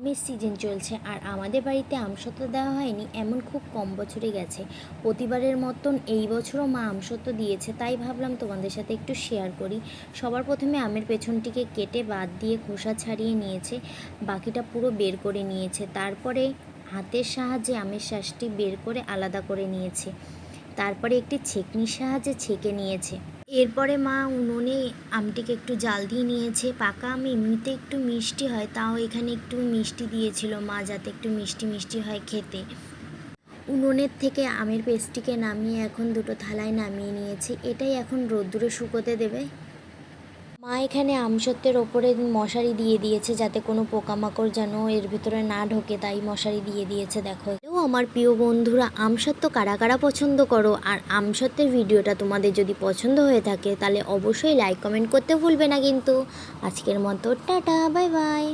আমের সিজন চলছে আর আমাদের বাড়িতে আমসত্ত্ব দেওয়া হয়নি এমন খুব কম বছরই গেছে। প্রতিবারের মতন এই বছরও মা আমসত্ত্ব দিয়েছে, তাই ভাবলাম তোমাদের সাথে একটু শেয়ার করি। সবার প্রথমে আমের পেছনটিকে কেটে বাদ দিয়ে খোসা ছাড়িয়ে নিয়েছে, বাকিটা পুরো বের করে নিয়েছে। তারপরে হাতের সাহায্যে আমের শাঁসটি বের করে আলাদা করে নিয়েছে। তারপরে একটি ছেঁকনির সাহায্যে ছেঁকে নিয়েছে। এরপরে মা উনুনে আমটিকে একটু জাল দিয়ে নিয়েছে। পাকা আম এমনিতে একটু মিষ্টি হয়, তাও এখানে একটু মিষ্টি দিয়েছিল মা, যাতে একটু মিষ্টি মিষ্টি হয় খেতে। উনুনের থেকে আমের পেস্টটিকে নামিয়ে এখন দুটো থালায় নামিয়ে নিয়েছে। এটাই এখন রোদ্দুরে শুকোতে দেবে। মা এখানে আমসত্ত্বের ওপরে মশারি দিয়ে দিয়েছে, যাতে কোনো পোকামাকড় যেন এর ভিতরে না ঢোকে, তাই মশারি দিয়ে দিয়েছে। দেখো, আমার প্রিয় বন্ধুরা, আমসত্ত্ব কারা কারা পছন্দ করো, আর আমসত্ত্বের ভিডিওটা তোমাদের যদি পছন্দ হয়ে থাকে তাহলে অবশ্যই লাইক কমেন্ট করতে ভুলবে না কিন্তু। আজকের মতো টাটা, বাই বাই।